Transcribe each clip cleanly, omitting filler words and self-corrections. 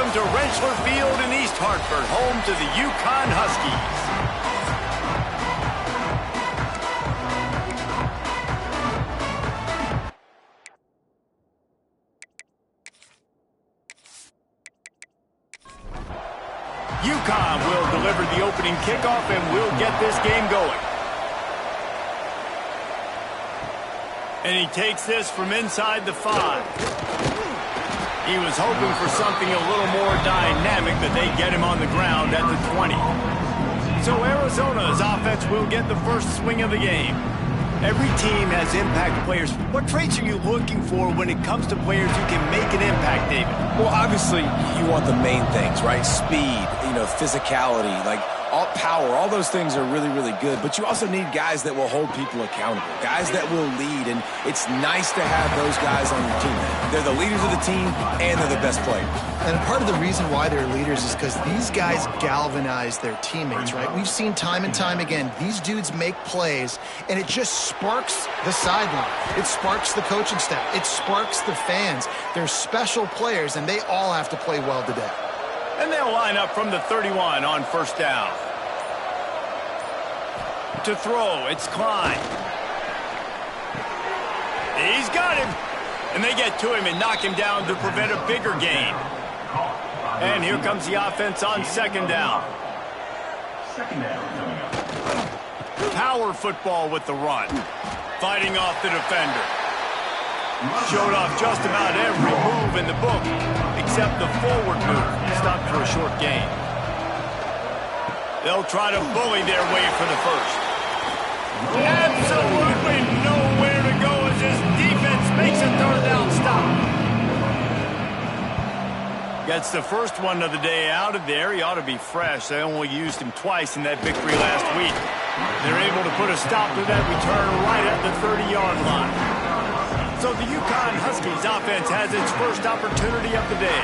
Welcome to Rentschler Field in East Hartford, home to the UConn Huskies. UConn will deliver the opening kickoff and will get this game going. And he takes this from inside the 5. He was hoping for something a little more dynamic, but they get him on the ground at the 20. So Arizona's offense will get the first swing of the game. Every team has impact players. What traits are you looking for when it comes to players who can make an impact, David? Well, obviously, you want the main things, right? Speed, physicality, all power, all those things are really, really good. But you also need guys that will hold people accountable, guys that will lead. And it's nice to have those guys on your team. They're the leaders of the team, and they're the best players. And part of the reason why they're leaders is because these guys galvanize their teammates, right? We've seen time and time again, these dudes make plays, and it just sparks the sideline. It sparks the coaching staff. It sparks the fans. They're special players, and they all have to play well today. And they'll line up from the 31 on first down. To throw, it's Klein. He's got him. And they get to him and knock him down to prevent a bigger gain. And here comes the offense on second down. Power football with the run. Fighting off the defender. Showed off just about every move in the book, except the forward move. Stopped for a short gain. They'll try to bully their way for the first. Absolutely nowhere to go as this defense makes a third down stop. Gets the first one of the day out of there. He ought to be fresh. They only used him twice in that victory last week. They're able to put a stop to that return right at the 30-yard line. So the UConn Huskies offense has its first opportunity of the day.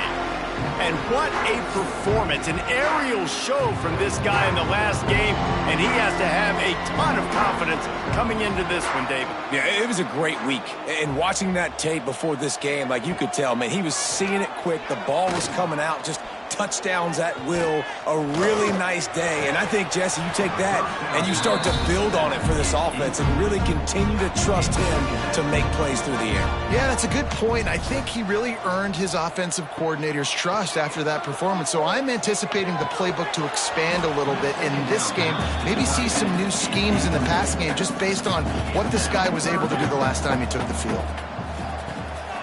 And what a performance, an aerial show from this guy in the last game, and he has to have a ton of confidence coming into this one, David. Yeah, it was a great week. And watching that tape before this game, you could tell, man, he was seeing it quick. The ball was coming out, just touchdowns at will. A really nice day. And I think, Jesse, you take that and you start to build on it for this offense and really continue to trust him to make plays through the air. Yeah, that's a good point. I think he really earned his offensive coordinator's trust after that performance. So I'm anticipating the playbook to expand a little bit in this game. Maybe see some new schemes in the passing game just based on what this guy was able to do the last time he took the field.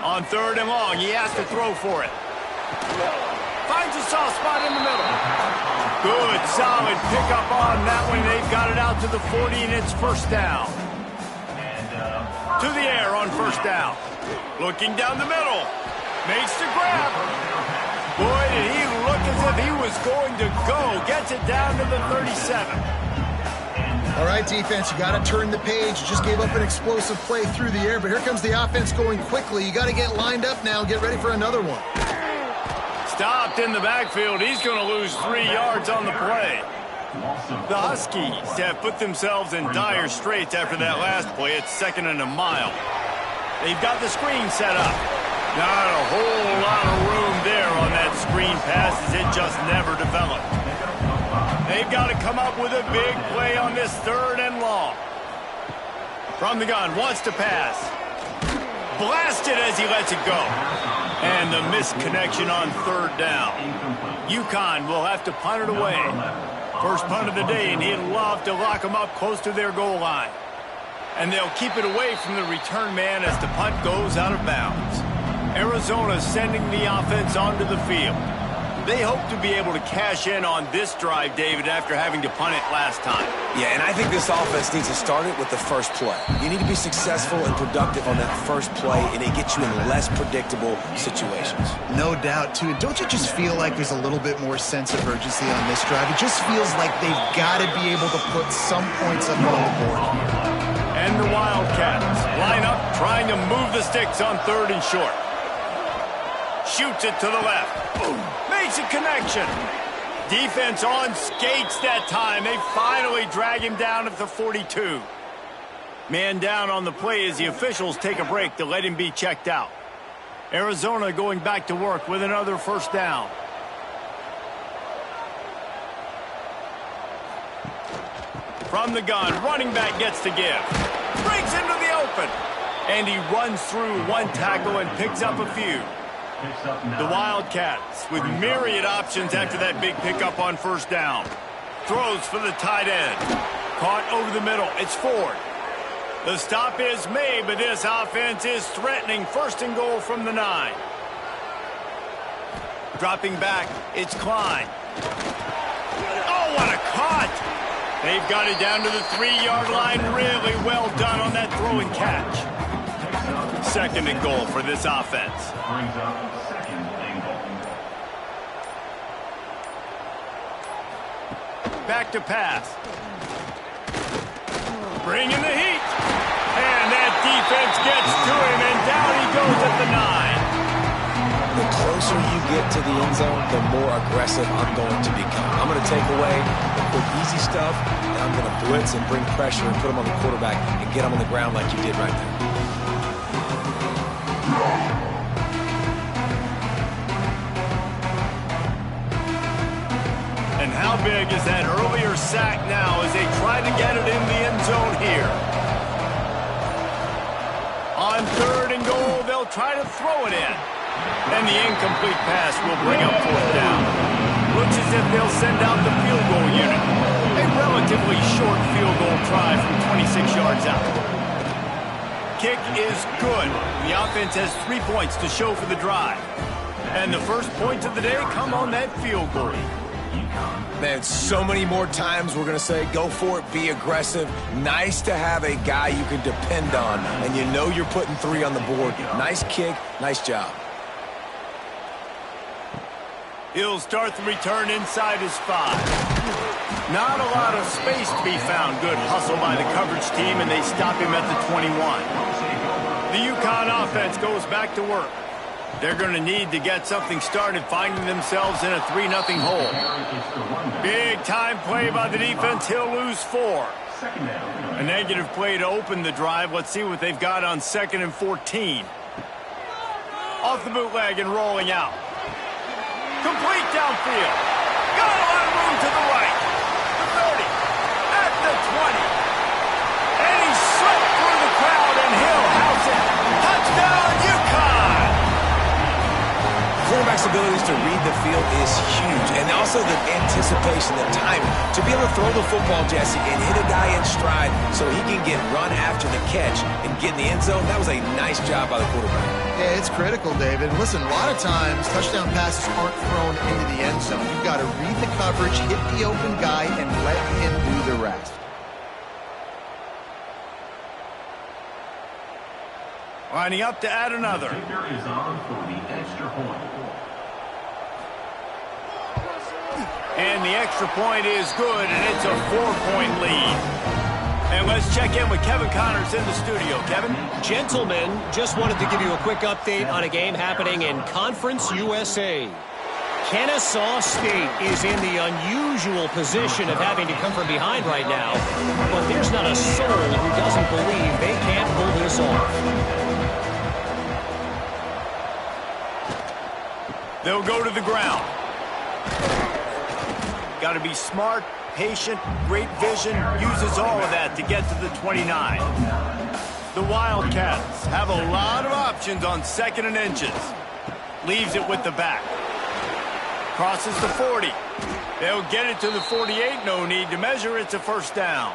On third and long, he has to throw for it. Finds a soft spot in the middle. Good, solid pickup on that one. They've got it out to the 40, and it's first down. To the air on first down. Looking down the middle. Makes the grab. Boy, did he look as if he was going to go. Gets it down to the 37. All right, defense, you got to turn the page. You just gave up an explosive play through the air, but here comes the offense going quickly. You got to get lined up now. Get ready for another one. Stopped in the backfield. He's going to lose 3 yards on the play. The Huskies have put themselves in dire straits after that last play. It's second and a mile. They've got the screen set up. Not a whole lot of room there on that screen pass as it just never developed. They've got to come up with a big play on this third and long. From the gun, wants to pass. Blasted as he lets it go. And the missed connection on third down. UConn will have to punt it away. First punt of the day, and he'd love to lock them up close to their goal line. And they'll keep it away from the return man as the punt goes out of bounds. Arizona sending the offense onto the field. They hope to be able to cash in on this drive, David, after having to punt it last time. Yeah, and I think this offense needs to start it with the first play. You need to be successful and productive on that first play, and it gets you in less predictable situations. No doubt, too. Don't you just feel like there's a little bit more sense of urgency on this drive? It just feels like they've got to be able to put some points up on the board. And the Wildcats line up, trying to move the sticks on third and short. Shoots it to the left. Boom. Makes a connection. Defense on skates that time. They finally drag him down at the 42. Man down on the play as the officials take a break to let him be checked out. Arizona going back to work with another first down. From the gun, running back gets to give. Breaks into the open. And he runs through one tackle and picks up a few. The Wildcats with myriad options after that big pickup on first down. Throws for the tight end. Caught over the middle. It's Ford. The stop is made, but this offense is threatening. First and goal from the 9. Dropping back, it's Klein. Oh, what a cut! They've got it down to the 3-yard line. Really well done on that throw and catch. Second and goal for this offense. Back to pass. Bringing the heat. And that defense gets to him, and down he goes at the 9. The closer you get to the end zone, the more aggressive I'm going to become. I'm going to take away the quick, easy stuff, and I'm going to blitz and bring pressure and put him on the quarterback and get him on the ground like you did right there. And how big is that earlier sack now as they try to get it in the end zone here? On third and goal, they'll try to throw it in. And the incomplete pass will bring up fourth down. Looks as if they'll send out the field goal unit. A relatively short field goal try from 26 yards out. Kick is good. The offense has 3 points to show for the drive. And the first points of the day come on that field goal. Man, so many more times we're going to say, go for it, be aggressive. Nice to have a guy you can depend on, and you know you're putting 3 on the board. Nice kick, nice job. He'll start the return inside his 5. Not a lot of space to be found. Good hustle by the coverage team, and they stop him at the 21. The UConn offense goes back to work. They're going to need to get something started, finding themselves in a 3-0 hole. Big time play by the defense. He'll lose 4. A negative play to open the drive. Let's see what they've got on 2nd and 14. Off the bootleg and rolling out. Complete downfield. Got a lot of room to the right. The 30. At the 20. And he slipped through the crowd, and he'll house it. Touchdown, UConn! Quarterback's abilities to read the field is huge, and also the anticipation, the timing. To be able to throw the football, Jesse, and hit a guy in stride so he can get run after the catch and get in the end zone, that was a nice job by the quarterback. Yeah, it's critical, David. Listen, a lot of times touchdown passes aren't thrown into the end zone. You've got to read the coverage, hit the open guy, and let him do the rest. Lining up to add another. Is on for the extra point. And the extra point is good, and it's a 4-point lead. And let's check in with Kevin Connors in the studio. Kevin? Gentlemen, just wanted to give you a quick update on a game happening in Conference USA. Kennesaw State is in the unusual position of having to come from behind right now, but there's not a soul who doesn't believe they can't pull this off. They'll go to the ground. Got to be smart, patient, great vision, uses all of that to get to the 29. The Wildcats have a lot of options on 2nd and inches. Leaves it with the back. Crosses the 40. They'll get it to the 48. No need to measure. It's a first down.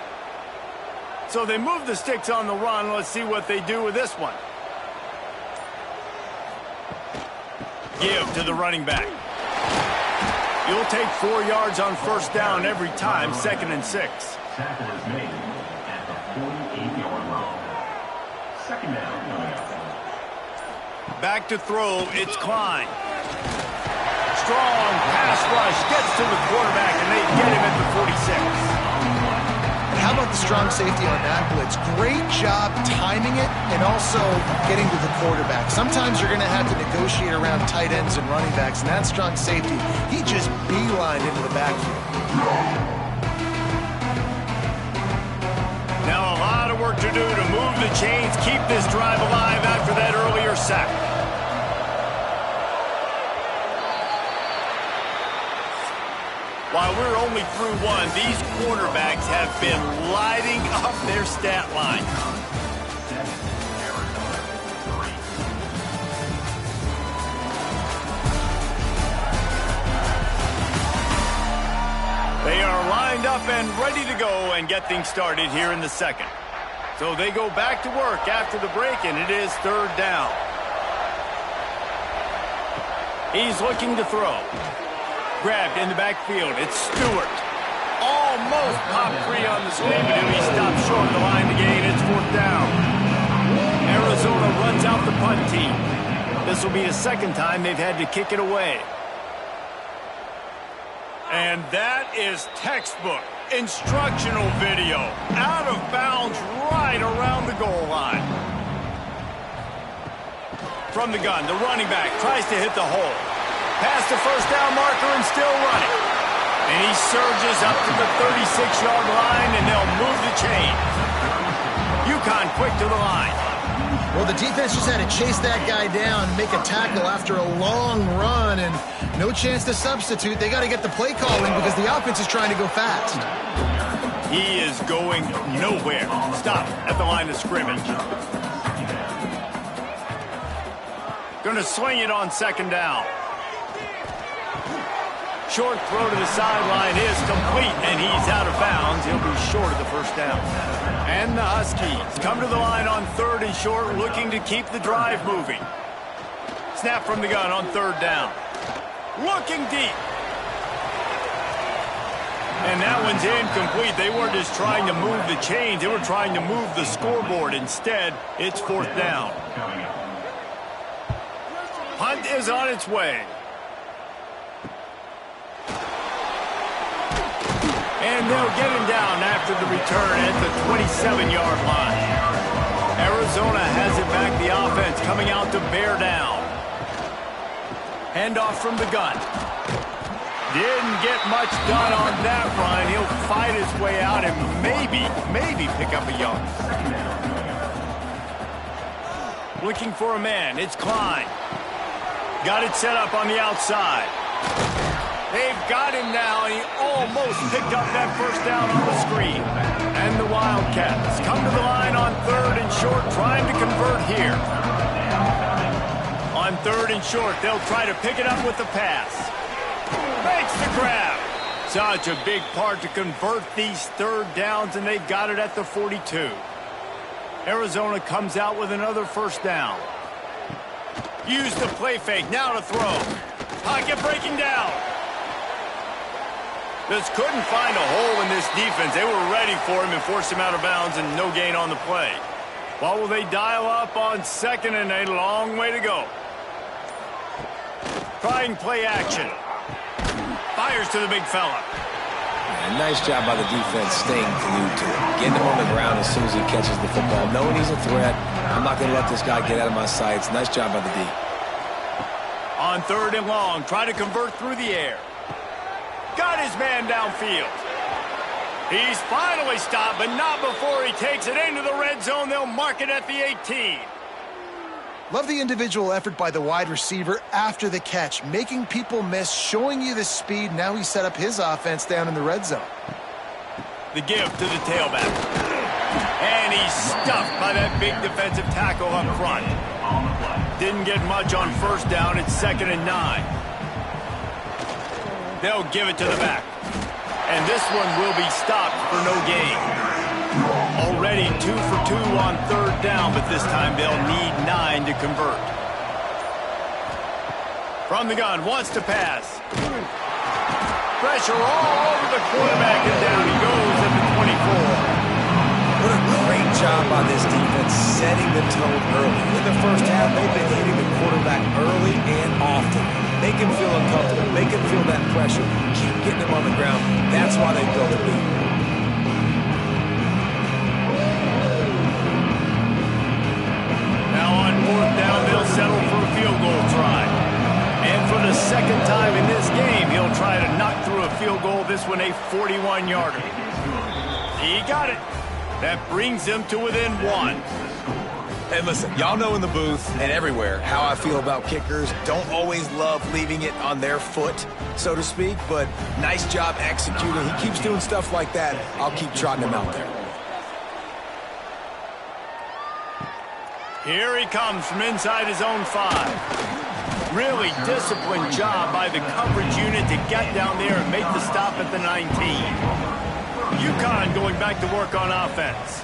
So they move the sticks on the run. Let's see what they do with this one. Give to the running back. You'll take 4 yards on first down every time, 2nd and 6. Tackle is made at the 48-yard line. Second down. Back to throw, it's Klein. Strong pass rush, gets to the quarterback, and they get him at the 46. And how about the strong safety on that blitz? Great job timing it and also getting to the quarterback. Sometimes you're going to have to negotiate around tight ends and running backs, and that strong safety, he just beelined into the backfield. Now a lot of work to do to move the chains, keep this drive alive after that earlier sack. While we're only through one, these quarterbacks have been lighting up their stat line. They are lined up and ready to go and get things started here in the second. So they go back to work after the break, and it is third down. He's looking to throw. Grabbed in the backfield. It's Stewart. Almost popped free on the screen, but he'll be stopped short of the line to gain. It's fourth down. Arizona runs out the punt team. This will be the second time they've had to kick it away. And that is textbook instructional video. Out of bounds right around the goal line. From the gun, the running back tries to hit the hole. Past the first down marker and still running. And he surges up to the 36-yard line, and they'll move the chain. UConn quick to the line. Well, the defense just had to chase that guy down, make a tackle after a long run, and no chance to substitute. They got to get the play calling because the offense is trying to go fast. He is going nowhere. Stop at the line of scrimmage. Going to swing it on second down. Short throw to the sideline is complete, and he's out of bounds. He'll be short of the first down. And the Huskies come to the line on third and short, looking to keep the drive moving. Snap from the gun on third down. Looking deep. And that one's incomplete. They weren't just trying to move the chains. They were trying to move the scoreboard. Instead, it's fourth down. Punt is on its way. And they'll get him down after the return at the 27-yard line. Arizona has it back. The offense coming out to bear down. Handoff from the gun. Didn't get much done on that run. He'll fight his way out and maybe pick up a yard. Looking for a man. It's Klein. Got it set up on the outside. They've got him now, and he almost picked up that first down on the screen. And the Wildcats come to the line on third and short, trying to convert here. On third and short, they'll try to pick it up with the pass. Makes the grab. Such a big part to convert these third downs, and they've got it at the 42. Arizona comes out with another first down. Use the play fake, now to throw. Pocket breaking down. Just couldn't find a hole in this defense. They were ready for him and forced him out of bounds, and no gain on the play. What will they dial up on second, and a long way to go. Trying play action. Fires to the big fella. And nice job by the defense staying glued to it. Getting him on the ground as soon as he catches the football. Knowing he's a threat, I'm not going to let this guy get out of my sights. Nice job by the D. On third and long, try to convert through the air. Got his man downfield. He's finally stopped, but not before he takes it into the red zone. They'll mark it at the 18. Love the individual effort by the wide receiver after the catch, making people miss, showing you the speed. Now he set up his offense down in the red zone. The give to the tailback. And he's stuffed by that big defensive tackle up front. Didn't get much on first down. It's 2nd and 9. They'll give it to the back. And this one will be stopped for no gain. Already 2 for 2 on third down, but this time they'll need 9 to convert. From the gun, wants to pass. Pressure all over the quarterback, and down he goes at the 24. What a great job by this defense setting the tone early. In the first half, they've been hitting the quarterback early and often. Make him feel uncomfortable. Make him feel that pressure. Keep getting him on the ground. That's why they built a lead. Now on fourth down, they'll settle for a field goal try. And for the second time in this game, he'll try to knock through a field goal. This one a 41-yarder. He got it. That brings them to within 1. And listen, y'all know in the booth and everywhere how I feel about kickers. Don't always love leaving it on their foot, so to speak, but nice job executing. He keeps doing stuff like that. I'll keep trotting him out there. Here he comes from inside his own 5. Really disciplined job by the coverage unit to get down there and make the stop at the 19. UConn going back to work on offense.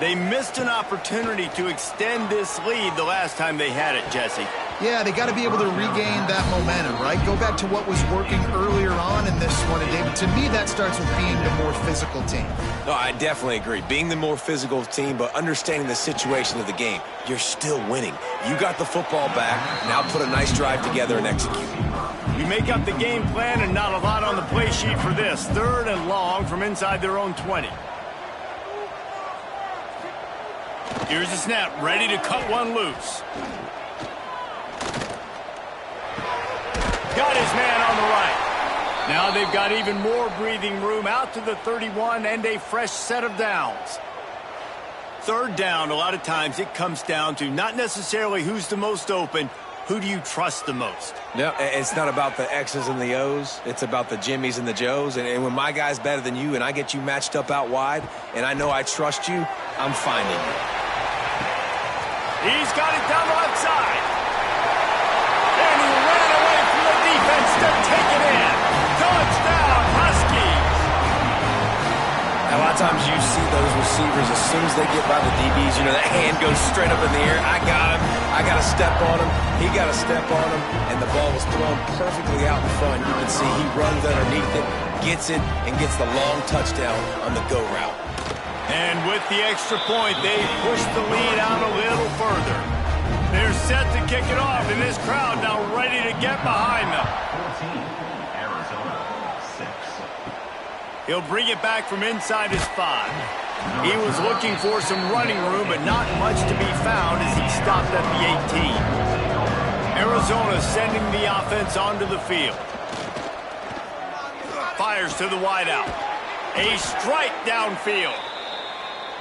They missed an opportunity to extend this lead the last time they had it, Jesse. Yeah, they got to be able to regain that momentum, right? Go back to what was working earlier on in this one. And, David, to me, that starts with being the more physical team. No, I definitely agree. Being the more physical team, but understanding the situation of the game. You're still winning. You got the football back. Now put a nice drive together and execute. You make up the game plan and not a lot on the play sheet for this. 3rd and long from inside their own 20. Here's the snap, ready to cut one loose. Got his man on the right. Now they've got even more breathing room out to the 31 and a fresh set of downs. 3rd down, a lot of times it comes down to not necessarily who's the most open, who do you trust the most? No, it's not about the X's and the O's. It's about the Jimmies and the Joes. And when my guy's better than you and I get you matched up out wide and I know I trust you, I'm finding you. He's got it down the left side. And he ran away from the defense to take it in. Touchdown, Huskies. A lot of times you see those receivers, as soon as they get by the DBs, you know, that hand goes straight up in the air. I got him. I got to step on him. He got to step on him. And the ball was thrown perfectly out in front. You can see he runs underneath it, gets it, and gets the long touchdown on the go route. And with the extra point, they push the lead out a little further. They're set to kick it off, and this crowd now ready to get behind them. 14, Arizona, 6. He'll bring it back from inside his 5. He was looking for some running room, but not much to be found as he stopped at the 18. Arizona sending the offense onto the field. Fires to the wideout. A strike downfield.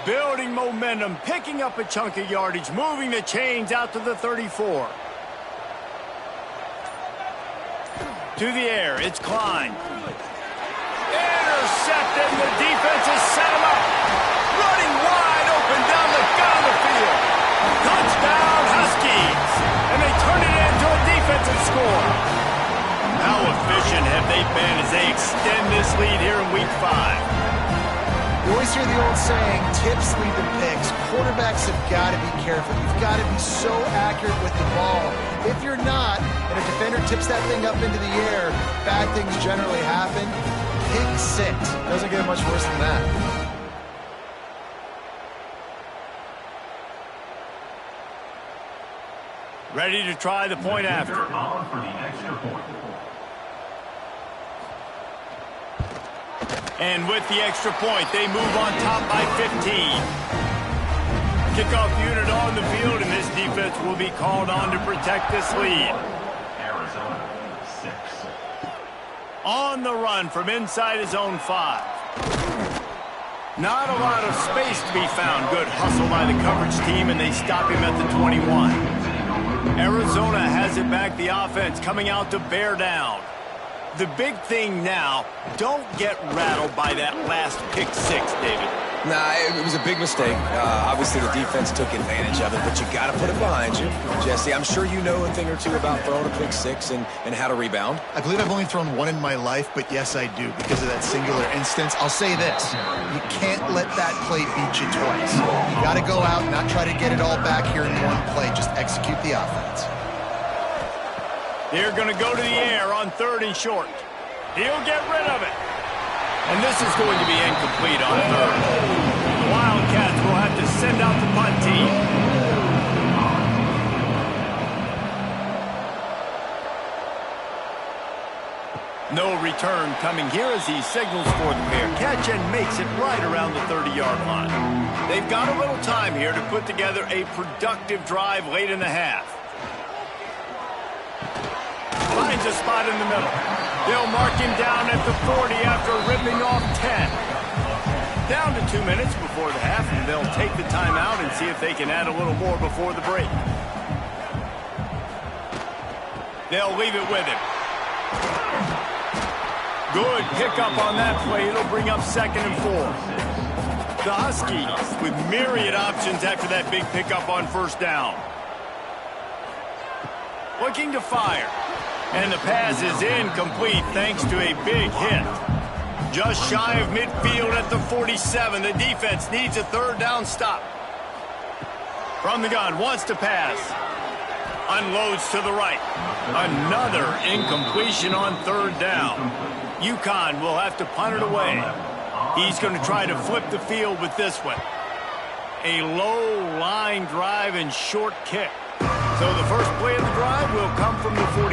Building momentum, picking up a chunk of yardage, moving the chains out to the 34. To the air, it's Klein. Intercepted, the defense has set him up. Running wide open down the field. Touchdown, Huskies. And they turn it into a defensive score. How efficient have they been as they extend this lead here in Week 5? You always hear the old saying, tips lead to picks. Quarterbacks have got to be careful. You've got to be so accurate with the ball. If you're not, and a defender tips that thing up into the air, bad things generally happen. Pick 6. Doesn't get much worse than that. Ready to try the point after. On for the extra point. And with the extra point, they move on top by 15. Kickoff unit on the field, and this defense will be called on to protect this lead. Arizona, 6. On the run from inside his own 5. Not a lot of space to be found. Good hustle by the coverage team, and they stop him at the 21. Arizona has it back, the offense coming out to bear down. The big thing now, don't get rattled by that last pick 6, David. Nah, it was a big mistake. Obviously, the defense took advantage of it, but you got to put it behind you. Jesse, I'm sure you know a thing or two about throwing a pick 6 and how to rebound. I believe I've only thrown one in my life, but yes, I do, because of that singular instance. I'll say this. You can't let that play beat you twice. You got to go out and not try to get it all back here in one play. Just execute the offense. They're going to go to the air on 3rd and short. He'll get rid of it. And this is going to be incomplete on 3rd. The Wildcats will have to send out the punt team. No return coming here as he signals for the fair catch and makes it right around the 30-yard line. They've got a little time here to put together a productive drive late in the half. Finds a spot in the middle. They'll mark him down at the 40 after ripping off 10. down to 2 minutes before the half, and they'll take the timeout and see if they can add a little more before the break. They'll leave it with him. Good pickup on that play. It'll bring up 2nd and 4. The Huskies with myriad options after that big pickup on 1st down. Looking to fire. And the pass is incomplete thanks to a big hit. Just shy of midfield at the 47. The defense needs a 3rd down stop. From the gun, wants to pass. Unloads to the right. Another incompletion on 3rd down. UConn will have to punt it away. He's going to try to flip the field with this one. A low line drive and short kick. So the first play of the drive will come from the 43.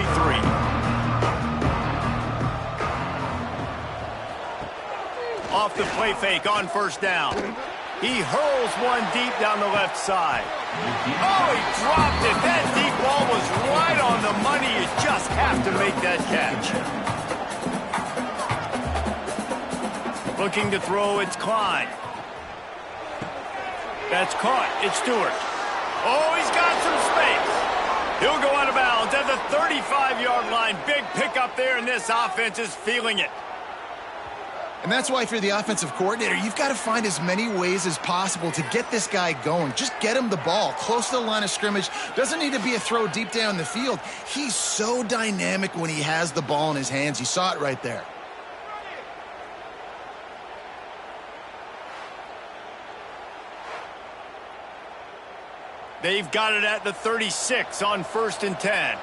Off the play fake on 1st down. He hurls one deep down the left side. Oh, he dropped it. That deep ball was right on the money. You just have to make that catch. Looking to throw, it's Klein. That's caught. It's Stewart. Oh, he's got some space. He'll go out of bounds at the 35-yard line. Big pickup there, and this offense is feeling it. And that's why if you're the offensive coordinator, you've got to find as many ways as possible to get this guy going. Just get him the ball close to the line of scrimmage. Doesn't need to be a throw deep down the field. He's so dynamic when he has the ball in his hands. You saw it right there. They've got it at the 36 on 1st and 10.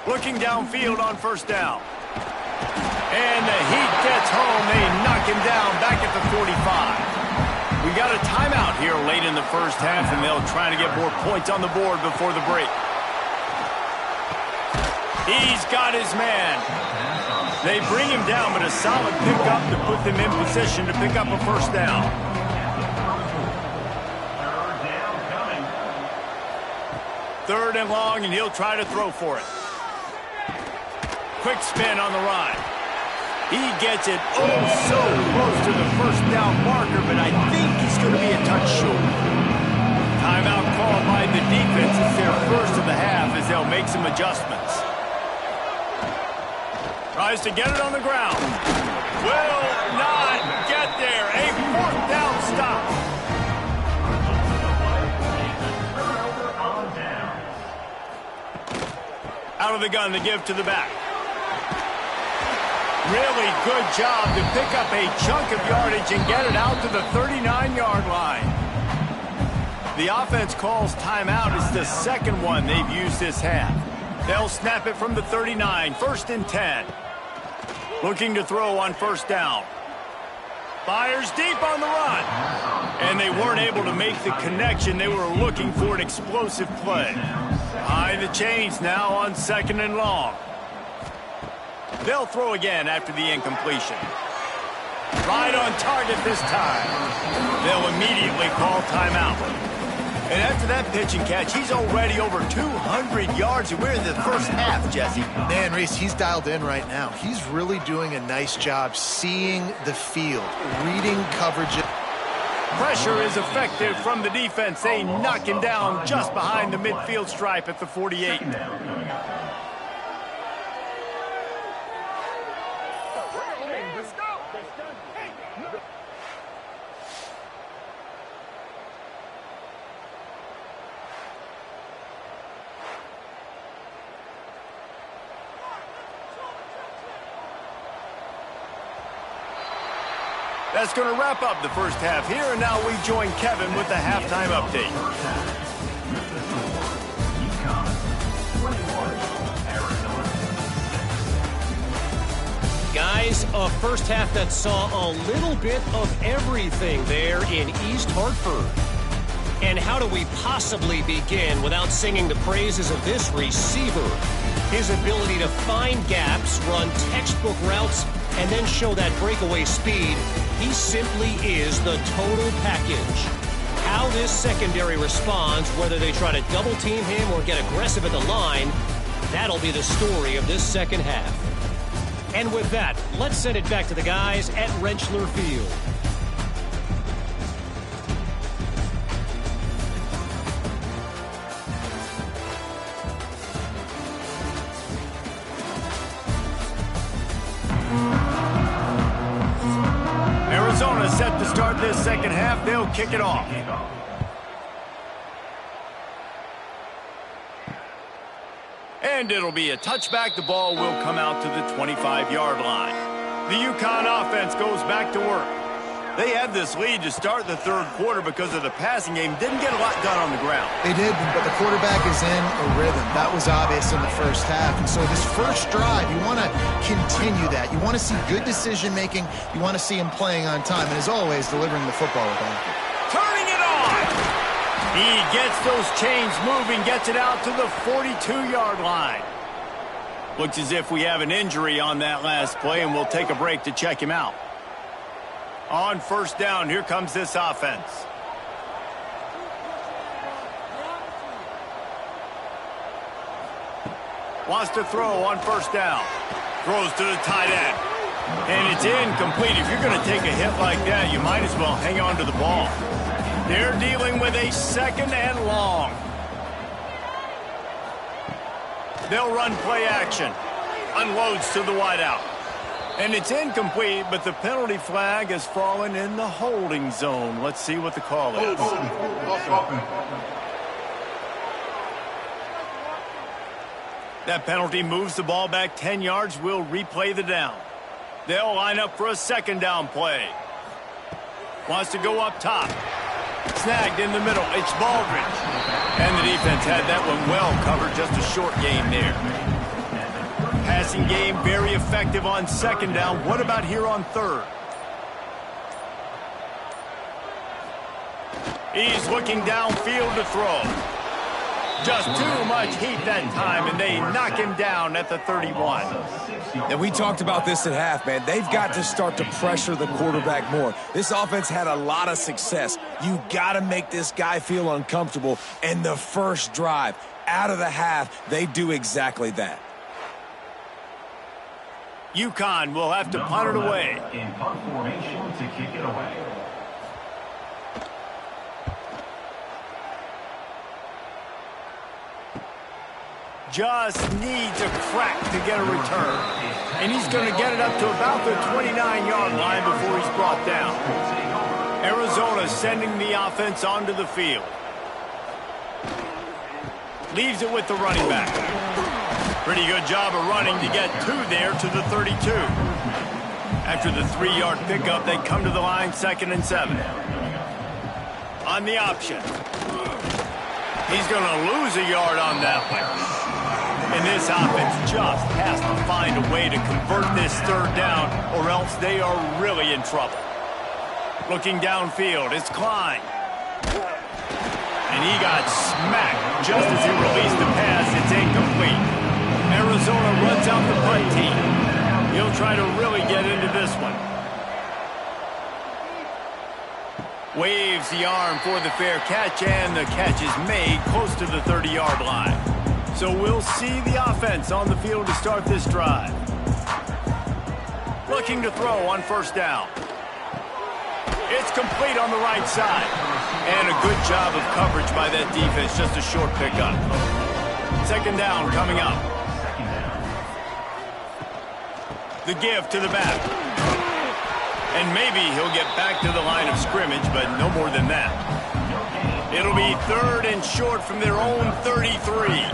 Looking downfield on 1st down. And the heat gets home. They knock him down back at the 45. We got a timeout here late in the 1st half, and they'll try to get more points on the board before the break. He's got his man. They bring him down, but a solid pickup to put them in position to pick up a 1st down. 3rd and long, and he'll try to throw for it. Quick spin on the run. He gets it oh so close to the 1st down marker, but I think he's going to be a touch short. Timeout called by the defense. It's their first of the half as they'll make some adjustments. Tries to get it on the ground. Will not get there. A 4th down stop. Out of the gun, the give to the back. Really good job to pick up a chunk of yardage and get it out to the 39-yard line. The offense calls timeout. It's the 2nd one they've used this half. They'll snap it from the 39, 1st and 10. Looking to throw on 1st down. Fires deep on the run. And they weren't able to make the connection. They were looking for an explosive play. High the chains now on 2nd and long. They'll throw again after the incompletion. Right on target this time. They'll immediately call timeout. And after that pitch and catch, he's already over 200 yards, and we're in the 1st half, Jesse. Man, Reese, he's dialed in right now. He's really doing a nice job seeing the field, reading coverage. Pressure is effective from the defense. They knock him down just behind the midfield stripe at the 48. That's going to wrap up the 1st half here, and now we join Kevin with the halftime update. Guys, a 1st half that saw a little bit of everything there in East Hartford. And how do we possibly begin without singing the praises of this receiver? His ability to find gaps, run textbook routes, and then show that breakaway speed. He simply is the total package. How this secondary responds, whether they try to double team him or get aggressive at the line, that'll be the story of this 2nd half. And with that, let's send it back to the guys at Rentschler Field. Arizona set to start this second half. They'll kick it off. And it'll be a touchback. The ball will come out to the 25-yard line. The UConn offense goes back to work. They had this lead to start the third quarter because of the passing game. Didn't get a lot done on the ground. They did, but the quarterback is in a rhythm. That was obvious in the first half. And so this first drive, you want to continue that. You want to see good decision-making. You want to see him playing on time. And as always, delivering the football with accuracy. Turning it on! He gets those chains moving, gets it out to the 42-yard line. Looks as if we have an injury on that last play, and we'll take a break to check him out. On first down, here comes this offense. Wants to throw on first down. Throws to the tight end. And it's incomplete. If you're going to take a hit like that, you might as well hang on to the ball. They're dealing with a second and long. They'll run play action. Unloads to the wideout. And it's incomplete, but the penalty flag has fallen in the holding zone. Let's see what the call is. That penalty moves the ball back 10 yards. We'll replay the down. They'll line up for a second down play. Wants to go up top. Snagged in the middle. It's Baldridge. And the defense had that one well covered. Just a short game there. Passing game very effective on second down. What about here on third? He's looking downfield to throw. Just too much heat that time, and they knock him down at the 31. And we talked about this at half, man. They've got to start to pressure the quarterback more. This offense had a lot of success. You got to make this guy feel uncomfortable. And the first drive, out of the half, they do exactly that. UConn will have to punt it away. In punt formation to kick it away. Just needs a crack to get a return. And he's going to get it up to about the 29-yard line before he's brought down. Arizona sending the offense onto the field. Leaves it with the running back. Pretty good job of running to get two there to the 32. After the 3-yard pickup, they come to the line 2nd and 7. On the option. He's going to lose a yard on that one. And this offense just has to find a way to convert this third down, or else they are really in trouble. Looking downfield, it's Klein. And he got smacked just as he released the pass. It's incomplete. Arizona runs out the punt team. He'll try to really get into this one. Waves the arm for the fair catch, and the catch is made close to the 30-yard line. So we'll see the offense on the field to start this drive. Looking to throw on first down. It's complete on the right side. And a good job of coverage by that defense, just a short pickup. Second down coming up. The give to the back. And maybe he'll get back to the line of scrimmage, but no more than that. It'll be 3rd and short from their own 33.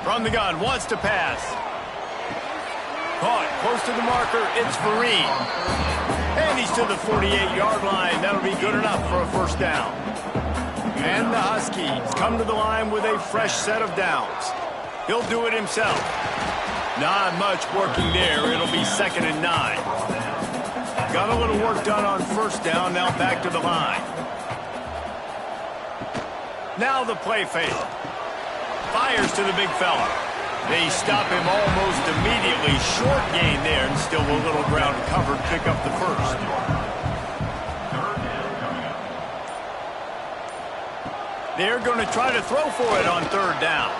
From the gun, wants to pass. Caught close to the marker, it's Vereen. And he's to the 48-yard line. That'll be good enough for a first down. And the Huskies come to the line with a fresh set of downs. He'll do it himself. Not much working there. It'll be 2nd and 9. Got a little work done on first down. Now back to the line. Now the play fake. Fires to the big fella. They stop him almost immediately. Short gain there, and still a little ground covered. Pick up the first. They're going to try to throw for it on 3rd down.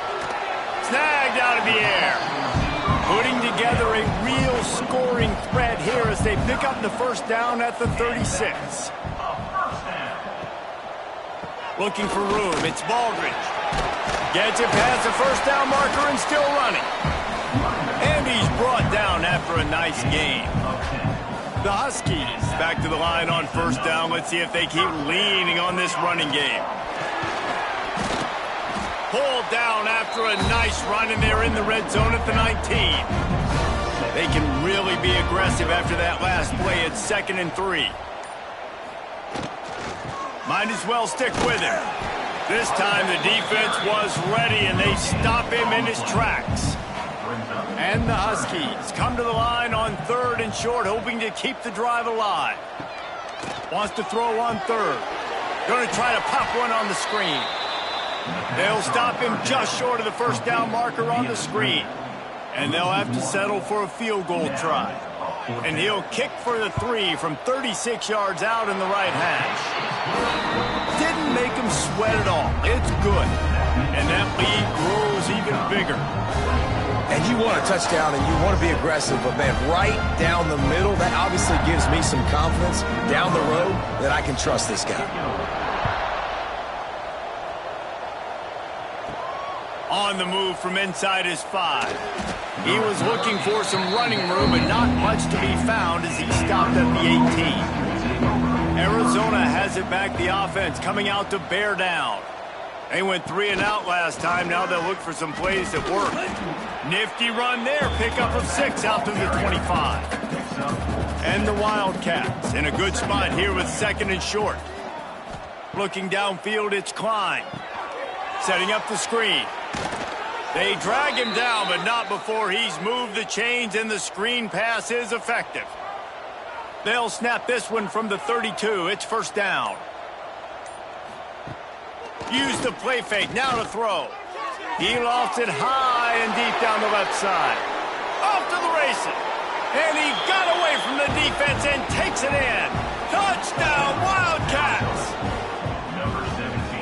Snagged out of the air. Putting together a real scoring threat here as they pick up the first down at the 36. Looking for room. It's Baldridge. Gets it past the first down marker and still running. And he's brought down after a nice gain. The Huskies back to the line on first down. Let's see if they keep leaning on this running game. Pulled down after a nice run, and they're in the red zone at the 19. They can really be aggressive after that last play. It's 2nd and 3. Might as well stick with him. This time the defense was ready, and they stop him in his tracks. And the Huskies come to the line on 3rd and short, hoping to keep the drive alive. Wants to throw on 3rd. Going to try to pop one on the screen. They'll stop him just short of the first down marker on the screen. And they'll have to settle for a field goal try. And he'll kick for the 3 from 36 yards out in the right hash. Didn't make him sweat at all. It's good. And that lead grows even bigger. And you want a touchdown and you want to be aggressive, but man, right down the middle, that obviously gives me some confidence down the road that I can trust this guy. On the move from inside his 5. He was looking for some running room, but not much to be found as he stopped at the 18. Arizona has it back, the offense coming out to bear down. They went 3 and out last time. Now they'll look for some plays that work. Nifty run there. Pickup of 6 out to the 25. And the Wildcats in a good spot here with 2nd and short. Looking downfield, it's Klein. Setting up the screen. They drag him down, but not before he's moved the chains, and the screen pass is effective. They'll snap this one from the 32. It's first down. Use the play fake. Now to throw. He lofts it high and deep down the left side. Off to the races. And he got away from the defense and takes it in. Touchdown, Wildcats!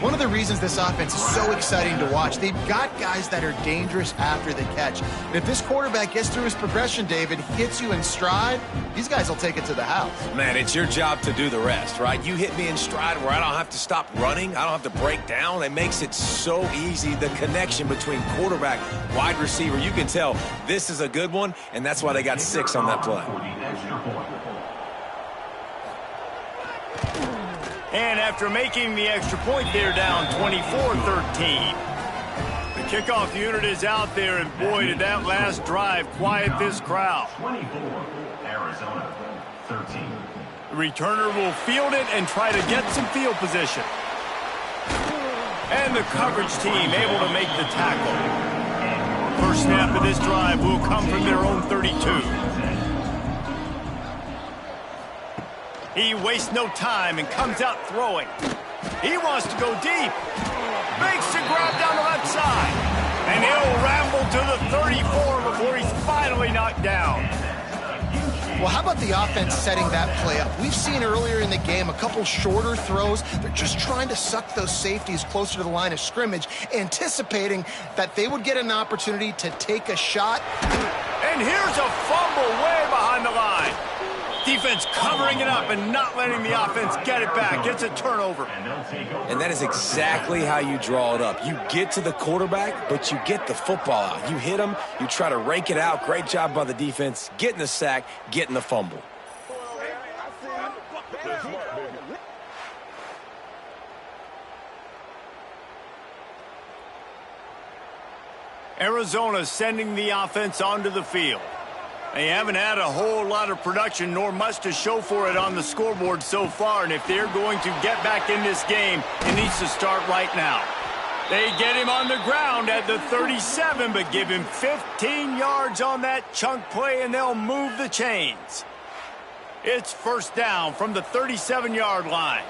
One of the reasons this offense is so exciting to watch, they've got guys that are dangerous after the catch. And if this quarterback gets through his progression, David, hits you in stride, these guys will take it to the house. Man, it's your job to do the rest, right? You hit me in stride where I don't have to stop running. I don't have to break down. It makes it so easy, the connection between quarterback, wide receiver. You can tell this is a good one, and that's why they got 6 on that play. And after making the extra point, they're down 24-13. The kickoff unit is out there, and boy, did that last drive quiet this crowd. 24, Arizona, 13. The returner will field it and try to get some field position. And the coverage team able to make the tackle. First snap of this drive will come from their own 32. He wastes no time and comes out throwing. He wants to go deep. Makes the grab down the left side. And he'll ramble to the 34 before he's finally knocked down. Well, how about the offense setting that play up? We've seen earlier in the game a couple shorter throws. They're just trying to suck those safeties closer to the line of scrimmage, anticipating that they would get an opportunity to take a shot. And here's a fumble way behind the line. Defense covering it up and not letting the offense get it back. It's a turnover. And that is exactly how you draw it up. You get to the quarterback, but you get the football out. You hit him, you try to rake it out. Great job by the defense. Getting the sack, getting the fumble. Arizona sending the offense onto the field. They haven't had a whole lot of production nor much to show for it on the scoreboard so far, and if they're going to get back in this game, it needs to start right now. They get him on the ground at the 37, but give him 15 yards on that chunk play, and they'll move the chains. It's first down from the 37-yard line.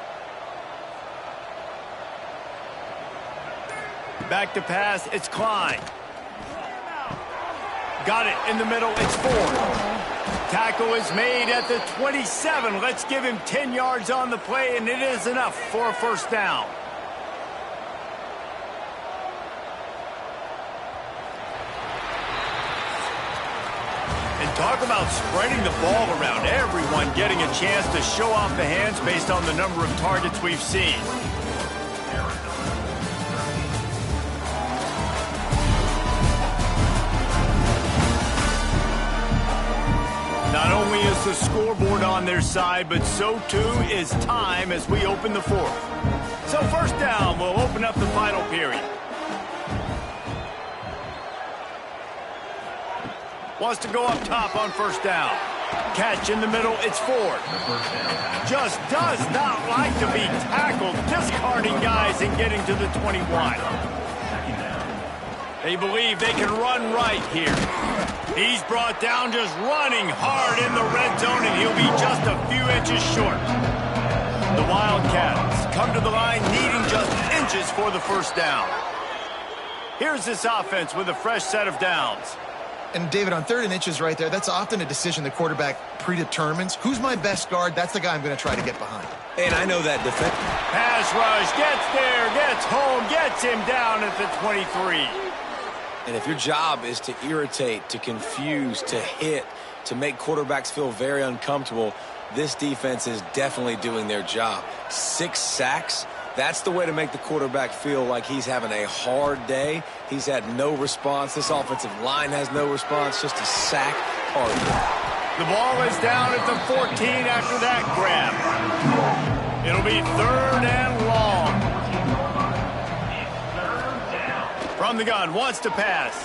Back to pass, it's Klein. Got it in the middle, it's Ford. Tackle is made at the 27. Let's give him 10 yards on the play, and it is enough for a first down. Talk about spreading the ball around. Everyone getting a chance to show off the hands based on the number of targets we've seen. Not only is the scoreboard on their side, but so too is time as we open the fourth. So first down, we'll open up the final period. Wants to go up top on first down. Catch in the middle, it's Ford. Just does not like to be tackled, discarding guys and getting to the 21. They believe they can run right here. He's brought down just running hard in the red zone, and he'll be just a few inches short. The Wildcats come to the line needing just inches for the first down. Here's this offense with a fresh set of downs. And, David, on 3rd and inches right there, that's often a decision the quarterback predetermines. Who's my best guard? That's the guy I'm going to try to get behind. And I know that defense. Pass rush, gets there, gets home, gets him down at the 23. And if your job is to irritate, to confuse, to hit, to make quarterbacks feel very uncomfortable, this defense is definitely doing their job. 6 sacks. That's the way to make the quarterback feel like he's having a hard day. He's had no response. This offensive line has no response, just a sack party. The ball is down at the 14 after that grab. It'll be 3rd and long. From the gun, wants to pass.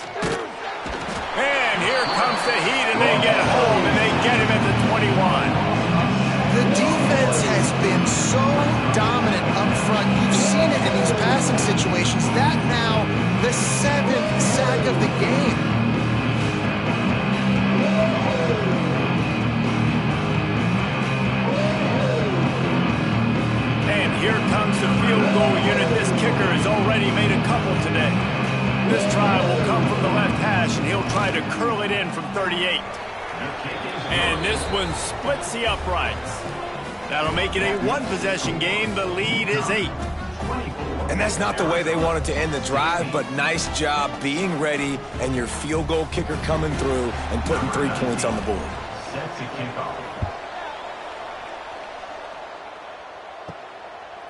And here comes the heat, and they get home, and they get him at the 21. The defense has been so dominant up front. You've seen it in these passing situations. That now the 7th sack of the game. And here comes the field goal unit. This kicker has already made a couple today. This try will come from the left hash, and he'll try to curl it in from 38. And this one splits the uprights. That'll make it a 1-possession game. The lead is 8. And that's not the way they wanted to end the drive, but nice job being ready and your field goal kicker coming through and putting 3 points on the board.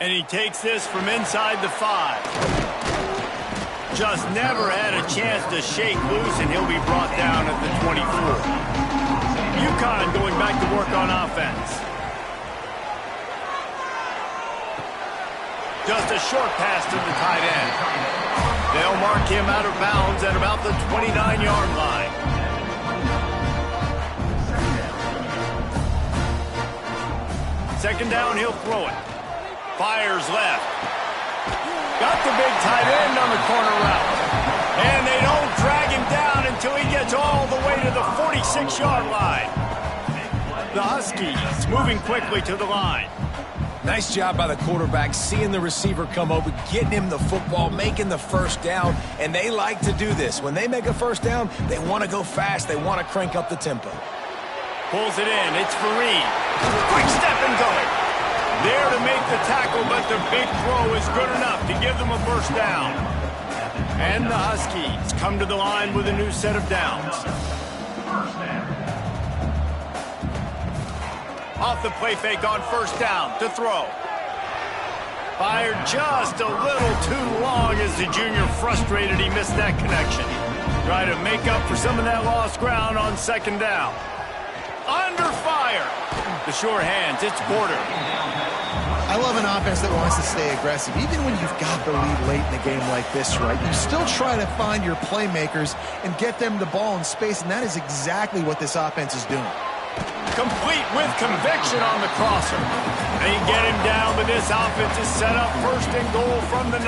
And he takes this from inside the 5. Just never had a chance to shake loose, and he'll be brought down at the 24. UConn going back to work on offense. Just a short pass to the tight end. They'll mark him out of bounds at about the 29-yard line. Second down, he'll throw it. Fires left. Got the big tight end on the corner route. And they don't drag him down until he gets all the way to the 46-yard line. The Huskies moving quickly to the line. Nice job by the quarterback, seeing the receiver come over, getting him the football, making the first down, and they like to do this. When they make a first down, they want to go fast. They want to crank up the tempo. Pulls it in. It's Fareed. Quick step and going. There to make the tackle, but the big throw is good enough to give them a first down. And the Huskies come to the line with a new set of downs. Off the play fake on first down to throw. Fired just a little too long as the junior frustrated he missed that connection. Try to make up for some of that lost ground on second down. Under fire. The sure hands, it's Porter. I love an offense that wants to stay aggressive. Even when you've got the lead late in a game like this, right? You still try to find your playmakers and get them the ball in space, and that is exactly what this offense is doing. Complete with conviction on the crosser. They get him down, but this offense is set up 1st and goal from the 9.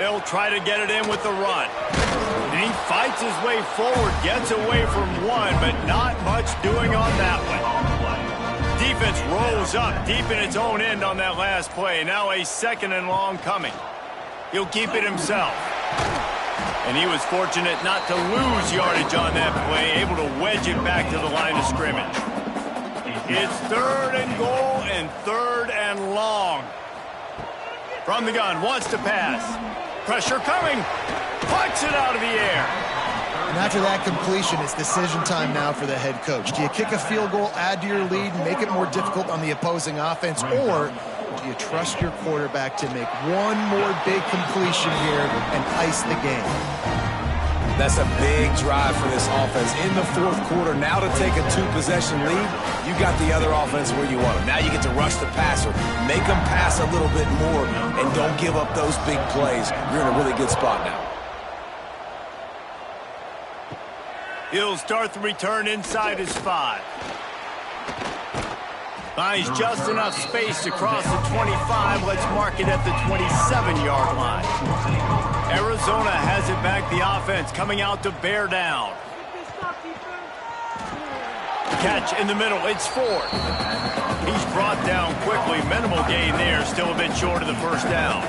They'll try to get it in with the run. And he fights his way forward, gets away from one, but not much doing on that one. Defense rolls up deep in its own end on that last play. Now a 2nd and long coming. He'll keep it himself. And he was fortunate not to lose yardage on that play, able to wedge it back to the line of scrimmage. It's 3rd and goal and 3rd and long. From the gun, wants to pass. Pressure coming. Puts it out of the air. And after that completion, it's decision time now for the head coach. Do you kick a field goal, add to your lead, and make it more difficult on the opposing offense, or do you trust your quarterback to make one more big completion here and ice the game? That's a big drive for this offense in the fourth quarter. Now to take a 2-possession lead, you got the other offense where you want them. Now you get to rush the passer, make them pass a little bit more, and don't give up those big plays. You're in a really good spot now. He'll start the return inside his 5. Finds just enough space to cross the 25. Let's mark it at the 27-yard line. Arizona has it back, the offense coming out to bear down. Catch in the middle, it's Ford. He's brought down quickly, minimal gain there, still a bit short of the first down.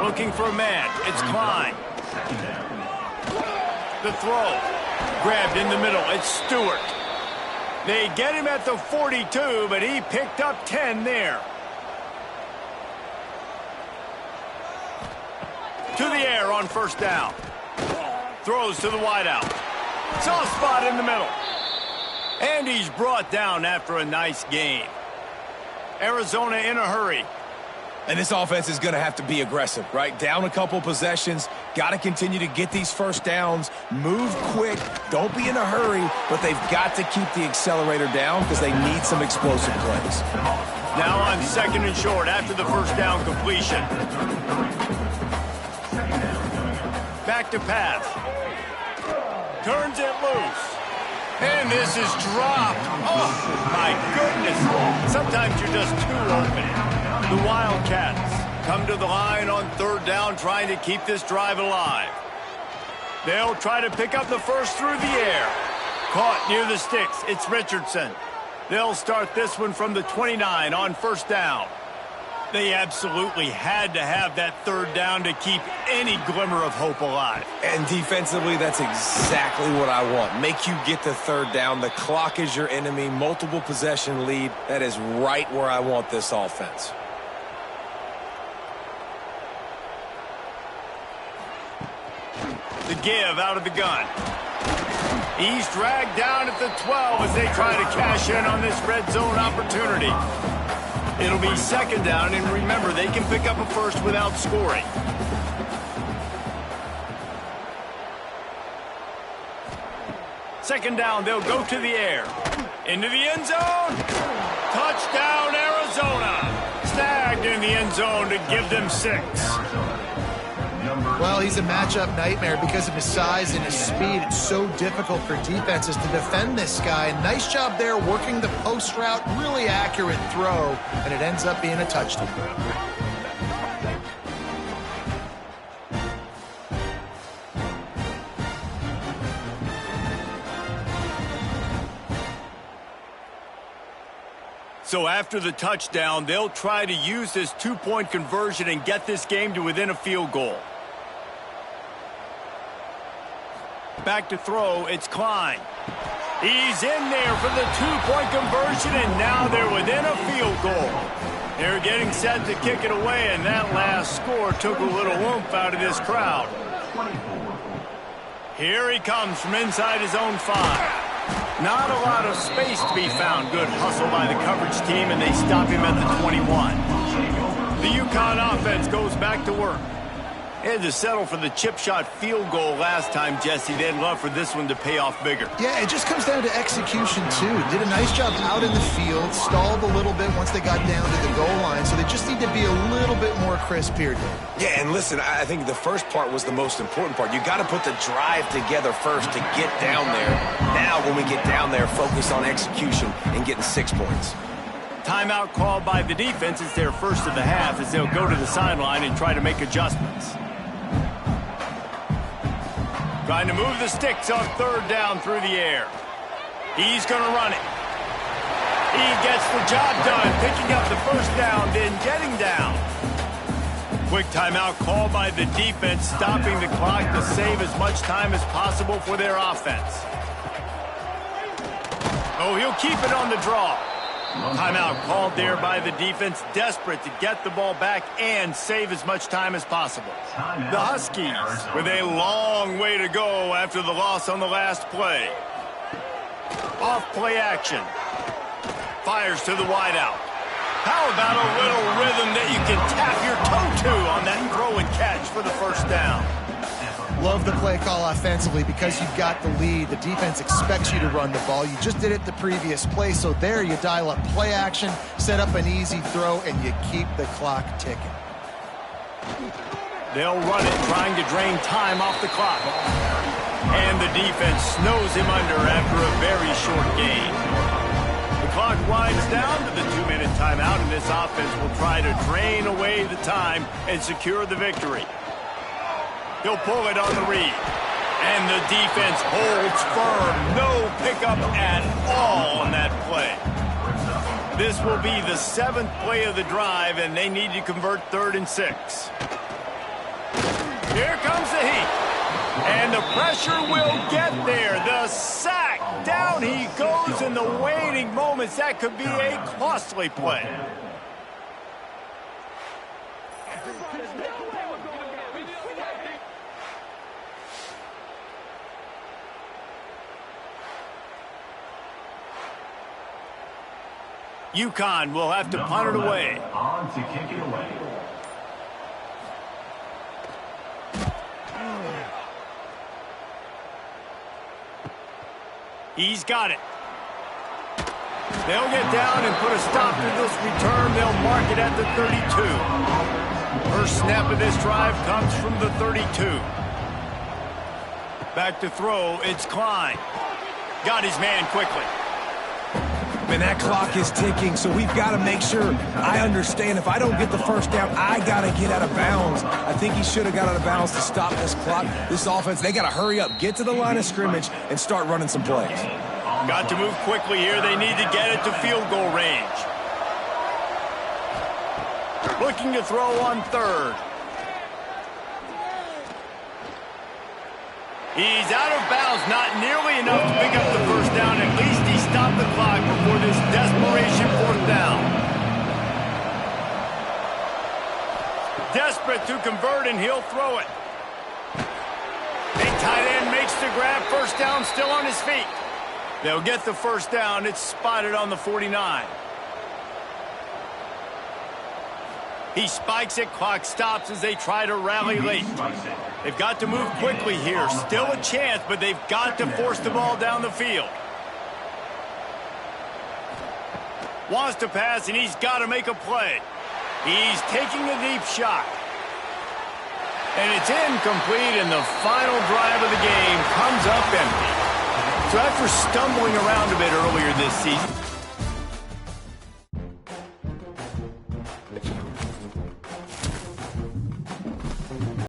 Looking for a man, it's Klein. The throw, grabbed in the middle, it's Stewart. They get him at the 42, but he picked up 10 there. To the air on first down. Throws to the wideout. Soft spot in the middle. And he's brought down after a nice gain. Arizona in a hurry. And this offense is going to have to be aggressive, right? Down a couple possessions. Got to continue to get these first downs. Move quick. Don't be in a hurry. But they've got to keep the accelerator down because they need some explosive plays. Now on second and short after the first down completion. Back to pass. Turns it loose. And this is dropped. Oh, my goodness. Sometimes you're just too open. The Wildcats come to the line on third down, trying to keep this drive alive. They'll try to pick up the first through the air. Caught near the sticks. It's Richardson. They'll start this one from the 29 on first down. They absolutely had to have that third down to keep any glimmer of hope alive. And defensively, that's exactly what I want. Make you get the third down. The clock is your enemy. Multiple possession lead. That is right where I want this offense. The give out of the gun. He's dragged down at the 12 as they try to cash in on this red zone opportunity. It'll be second down, and remember, they can pick up a first without scoring. Second down, they'll go to the air. Into the end zone. Touchdown, Arizona. Snagged in the end zone to give them 6. Well, he's a matchup nightmare because of his size and his speed. It's so difficult for defenses to defend this guy. Nice job there working the post route. Really accurate throw, and it ends up being a touchdown. So after the touchdown, they'll try to use this 2-point conversion and get this game to within a field goal. Back to throw, it's Klein. He's in there for the 2-point conversion, and now they're within a field goal. They're getting set to kick it away, and that last score took a little oomph out of this crowd. Here he comes from inside his own 5. Not a lot of space to be found. Good hustle by the coverage team, and they stop him at the 21. The UConn offense goes back to work. They had to settle for the chip shot field goal last time, Jesse. They'd love for this one to pay off bigger. Yeah, it just comes down to execution, too. Did a nice job out in the field, stalled a little bit once they got down to the goal line, so they just need to be a little bit more crisp here, Dave. Yeah, and listen, I think the first part was the most important part. You got to put the drive together first to get down there. Now, when we get down there, focus on execution and getting 6 points. Timeout called by the defense. It's their first of the half as they'll go to the sideline and try to make adjustments. Trying to move the sticks on third down through the air. He's going to run it. He gets the job done, picking up the first down, then getting down. Quick timeout called by the defense, stopping the clock to save as much time as possible for their offense. Oh, he'll keep it on the draw. Timeout called there by the defense, desperate to get the ball back and save as much time as possible. The Huskies with a long way to go after the loss on the last play. Off play action. Fires to the wideout. How about a little rhythm that you can tap your toe to on that throw and catch for the first down? Love the play call offensively because you've got the lead. The defense expects you to run the ball. You just did it the previous play, so there you dial up play action, set up an easy throw, and you keep the clock ticking. They'll run it, trying to drain time off the clock. And the defense snows him under after a very short gain. The clock winds down to the 2-minute timeout, and this offense will try to drain away the time and secure the victory. He'll pull it on the read. And the defense holds firm. No pickup at all on that play. This will be the 7th play of the drive, and they need to convert 3rd and 6. Here comes the heat. And the pressure will get there. The sack. Down he goes in the waiting moments. That could be a costly play. UConn will have to punt it away. On to kick it away. He's got it. They'll get down and put a stop to this return. They'll mark it at the 32. First snap of this drive comes from the 32. Back to throw, it's Klein. Got his man quickly. And that clock is ticking, so we've got to make sure. I understand if I don't get the first down, I got to get out of bounds. I think he should have got out of bounds to stop this clock. This offense, they got to hurry up, get to the line of scrimmage, and start running some plays. Got to move quickly here. They need to get it to field goal range. Looking to throw on 3rd. He's out of bounds, not nearly enough to pick up the first down. At least he stopped the clock before this desperation 4th down. Desperate to convert, and he'll throw it. Big tight end makes the grab. First down, still on his feet. They'll get the first down. It's spotted on the 49. He spikes it. Clock stops as they try to rally late. They've got to move quickly here. Still a chance, but they've got to force the ball down the field. Wants to pass, and he's got to make a play. He's taking a deep shot. And it's incomplete, and the final drive of the game comes up empty. So after stumbling around a bit earlier this season,